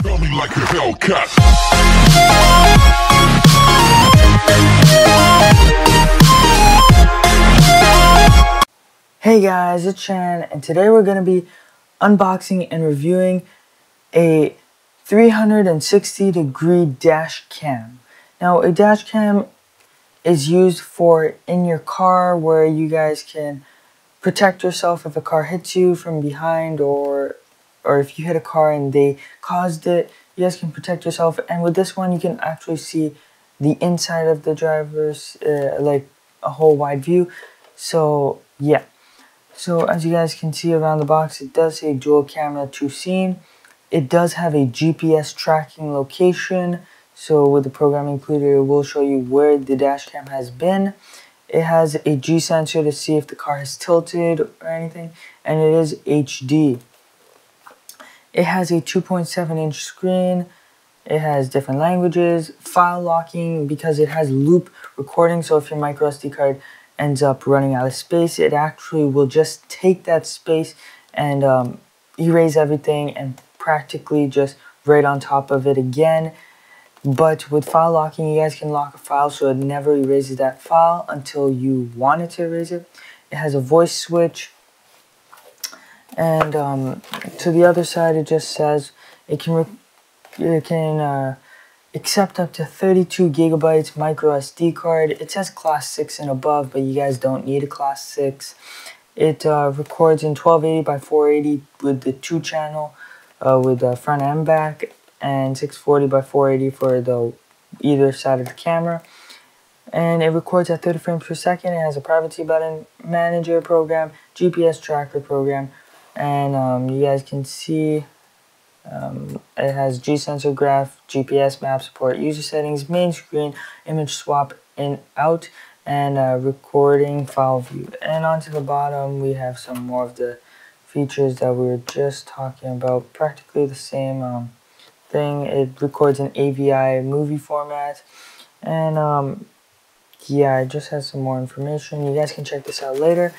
Tell me like a Hellcat. Hey guys, it's Shaan, and today we're going to be unboxing and reviewing a 360-degree dash cam. Now, a dash cam is used for in your car where you guys can protect yourself if a car hits you from behind, or if you hit a car and they caused it, you guys can protect yourself. And with this one, you can actually see the inside of the driver's, like a whole wide view. So yeah. So as you guys can see around the box, it does say dual camera to scene. It does have a GPS tracking location. So with the program included, it will show you where the dash cam has been. It has a G sensor to see if the car is tilted or anything, and it is HD. It has a 2.7-inch screen. It has different languages, file locking because it has loop recording. So if your micro SD card ends up running out of space, it actually will just take that space and erase everything and practically just right on top of it again. But with file locking, you guys can lock a file so it never erases that file until you want it to erase it. It has a voice switch, and to the other side, it just says it can accept up to 32 gigabytes micro SD card. It says class 6 and above, but you guys don't need a class 6. It records in 1280 by 480 with the 2-channel with the front and back, and 640 by 480 for the either side of the camera. And it records at 30 frames per second. It has a privacy button, manager program, GPS tracker program, and you guys can see it has G-sensor graph, GPS map support, user settings, main screen, image swap in out, and recording file view. And onto the bottom, we have some more of the features that we were just talking about. Practically the same thing. It records in AVI movie format, and yeah, it just has some more information. You guys can check this out later,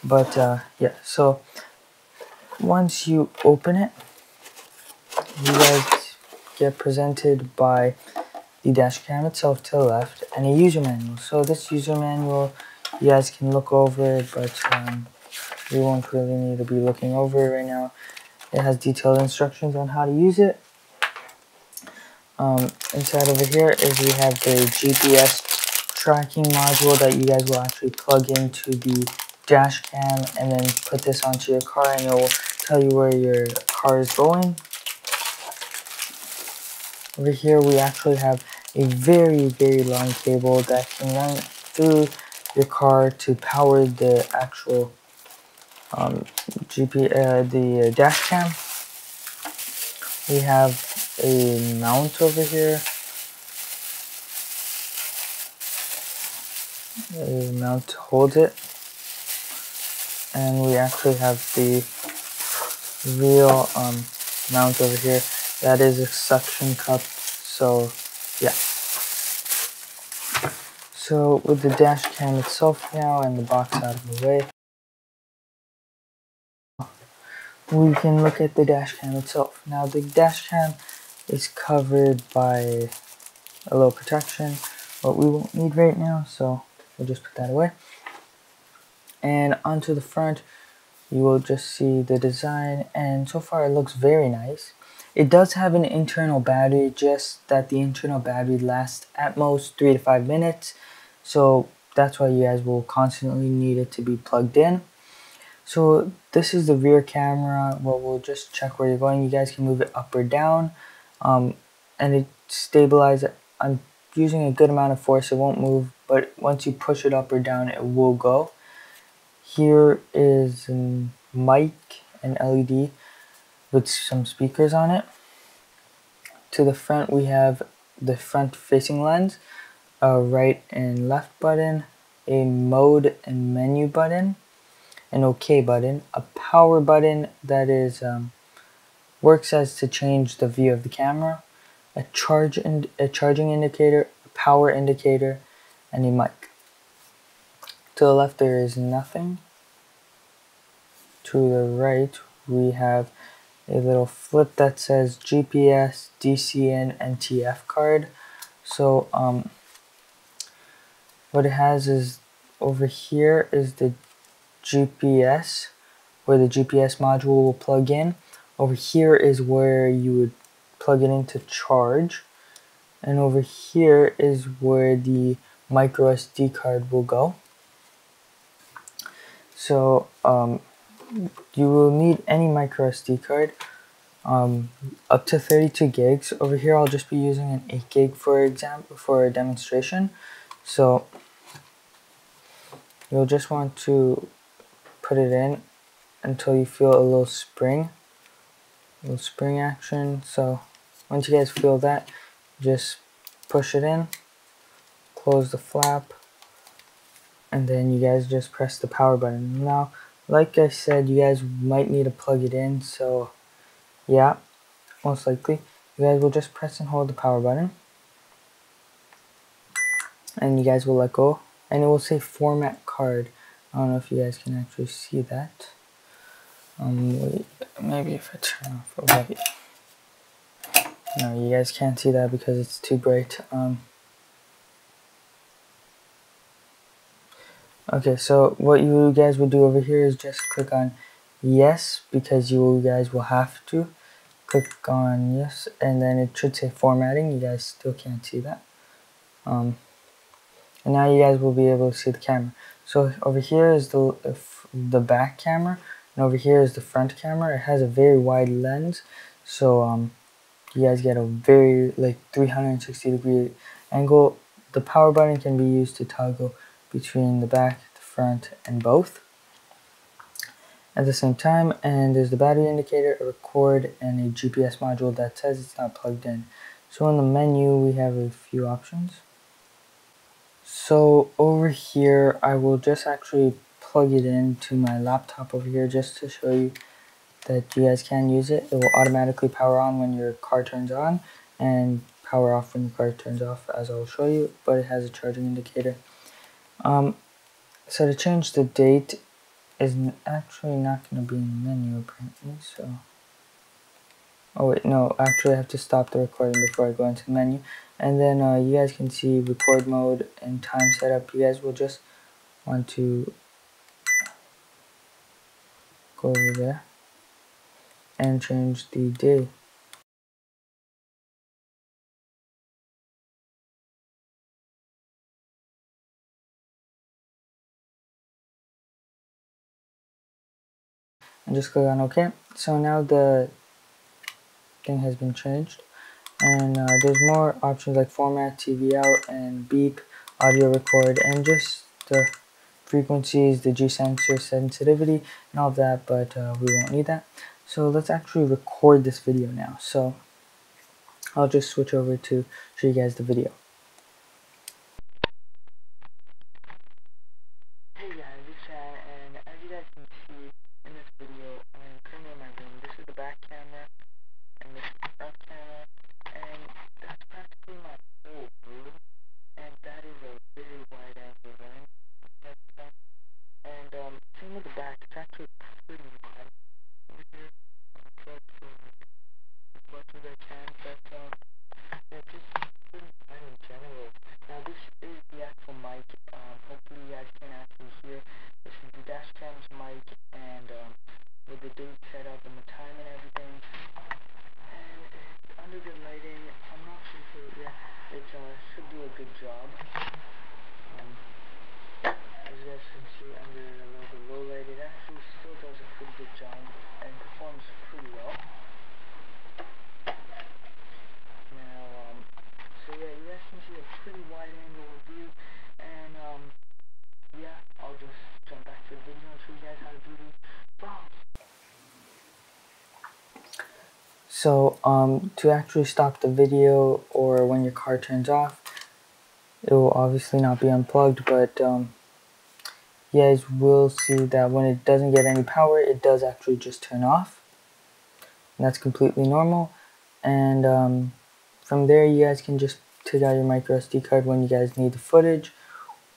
but yeah. So once you open it, you guys get presented by the dash cam itself to the left and a user manual. So this user manual, you guys can look over it, but we won't really need to be looking over it right now. It has detailed instructions on how to use it. Inside over here is we have the GPS tracking module that you guys will actually plug into the dash cam and then put this onto your car, and it will tell you where your car is going. Over here we actually have a very long cable that can run through your car to power the actual the dash cam. We have a mount over here, a mount to hold it, and we actually have the real mount over here. That is a suction cup. So yeah. So with the dash cam itself now and the box out of the way, we can look at the dash cam itself. Now the dash cam is covered by a little protection, but we won't need right now, so we'll just put that away. And onto the front, you will just see the design, and so far it looks very nice. It does have an internal battery, just that the internal battery lasts at most 3 to 5 minutes, so that's why you guys will constantly need it to be plugged in. So this is the rear camera. Well, we'll just check where you're going. You guys can move it up or down, and it stabilizes. I'm using a good amount of force. It won't move, but once you push it up or down, it will go. Here is a mic and LED with some speakers on it. To the front, we have the front facing lens, a right and left button, a mode and menu button, an OK button, a power button that is works as to change the view of the camera, a charging indicator, a power indicator, and a mic. To the left there is nothing. To the right we have a little flip that says GPS, DCN, and TF card. So what it has is over here is the GPS, where the GPS module will plug in. Over here is where you would plug it in to charge. And over here is where the micro SD card will go. So you will need any micro SD card, up to 32 gigs. Over here I'll just be using an 8 gig for a demonstration. So you'll just want to put it in until you feel a little spring action. So once you guys feel that, just push it in, close the flap, and then you guys just press the power button. Now, like I said, you guys might need to plug it in, so yeah, most likely you guys will just press and hold the power button, and you guys will let go, and it will say format card. I don't know if you guys can actually see that. Wait, maybe if I turn off the light. No, you guys can't see that because it's too bright. Okay, so what you guys would do over here is just click on yes, because you guys will have to click on yes, and then it should say formatting. You guys still can't see that. And now you guys will be able to see the camera. So over here is the back camera, and over here is the front camera. It has a very wide lens, so you guys get a very 360-degree angle. The power button can be used to toggle between the back, the front, and both at the same time. And there's the battery indicator, a record, and a GPS module that says it's not plugged in. So in the menu we have a few options. So over here I will just actually plug it into my laptop over here just to show you that you guys can use it. It will automatically power on when your car turns on and power off when your car turns off, as I will show you, but it has a charging indicator. So to change the date is actually not going to be in the menu apparently, so oh wait, no, actually I have to stop the recording before I go into the menu. And then you guys can see record mode and time setup. You guys will just want to go over there and change the day. And just click on OK. So now the thing has been changed, and there's more options like format, TV out, and beep, audio record, and just the frequencies, the G sensor sensitivity, and all of that, but we won't need that. So let's actually record this video now. So I'll just switch over to show you guys the video. Hey guys, it's Shaan, and as you guys can see in this video, I'm currently in my room. This is the back camera, and this is the front camera, and that's practically my whole room, and that is a very wide angle lens. And same with the back, it's actually pretty wide over here. I'll try to film as much as I can, but yeah, just pretty wide in general. Now this is the actual mic. Hopefully you guys can actually hear. This is the DashCam's mic, and with the date set up and the time and everything. And it's under good lighting. I'm not sure if it should do a good job. As you guys can see, under a little bit low light, it actually still does a pretty good job and performs pretty well. Now, so yeah, you guys can see a pretty wide angle view, and yeah, I'll just jump back to the video and show you guys how to do the prompts. So to actually stop the video, or when your car turns off, it will obviously not be unplugged, but you guys will see that when it doesn't get any power, it does actually just turn off. And that's completely normal. And from there, you guys can just take out your micro SD card when you guys need the footage,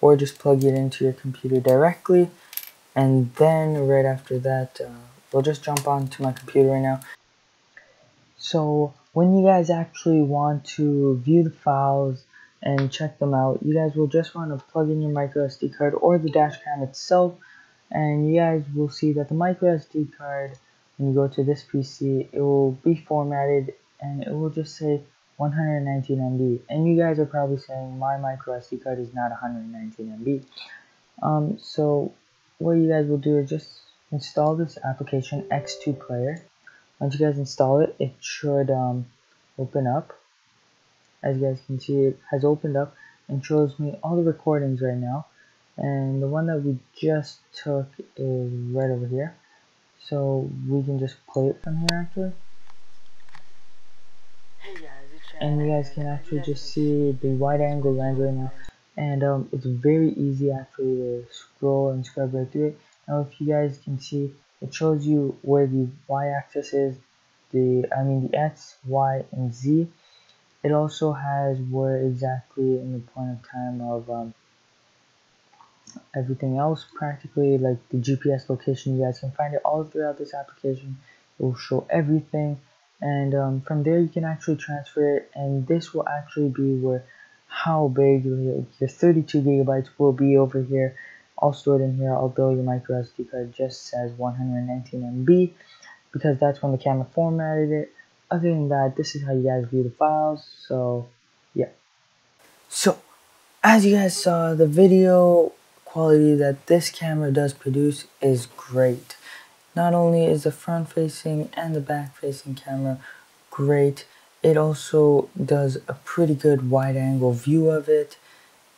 or just plug it into your computer directly. And then right after that, we'll just jump onto my computer right now. So when you guys actually want to view the files and check them out, you guys will just want to plug in your micro SD card or the dash cam itself, and you guys will see that the micro SD card, when you go to this PC, it will be formatted and it will just say 119 MB. And you guys are probably saying my micro SD card is not 119 MB. So what you guys will do is just install this application X2 Player. Once you guys install it, it should open up. As you guys can see, it has opened up and shows me all the recordings right now. And the one that we just took is right over here. So we can just play it from here actually. Hey guys, it's Shaan, And you guys can actually just see the wide angle lens right now. And it's very easy actually to scroll and scrub right through it. Now if you guys can see, it shows you where the y-axis is, the X, Y, and Z. It also has where exactly in the point of time of everything else, practically like the GPS location. You guys can find it all throughout this application. It will show everything, and from there you can actually transfer it, and this will actually be where how big your 32 gigabytes will be over here, all stored in here, although your micro SD card just says 119 MB because that's when the camera formatted it. Other than that, this is how you guys view the files. So yeah. So as you guys saw, the video quality that this camera does produce is great. Not only is the front facing and the back facing camera great, it also does a pretty good wide angle view of it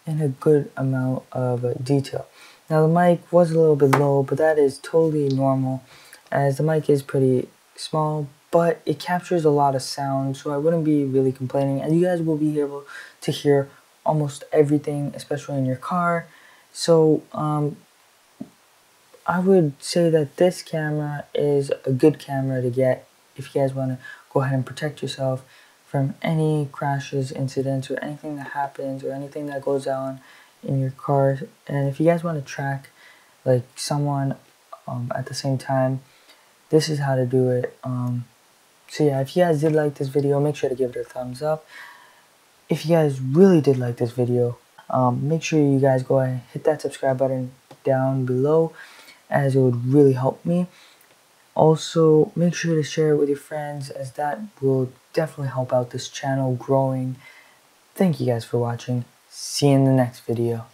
and a good amount of detail. Now the mic was a little bit low, but that is totally normal as the mic is pretty small, but it captures a lot of sound, so I wouldn't be really complaining, and you guys will be able to hear almost everything, especially in your car. So I would say that this camera is a good camera to get if you guys want to go ahead and protect yourself from any crashes, incidents, or anything that happens or anything that goes on in your car. And if you guys want to track like someone at the same time, this is how to do it. So yeah, if you guys did like this video, make sure to give it a thumbs up. If you guys really did like this video, make sure you guys go ahead and hit that subscribe button down below, as it would really help me. Also, make sure to share it with your friends, as that will definitely help out this channel growing. Thank you guys for watching. See you in the next video.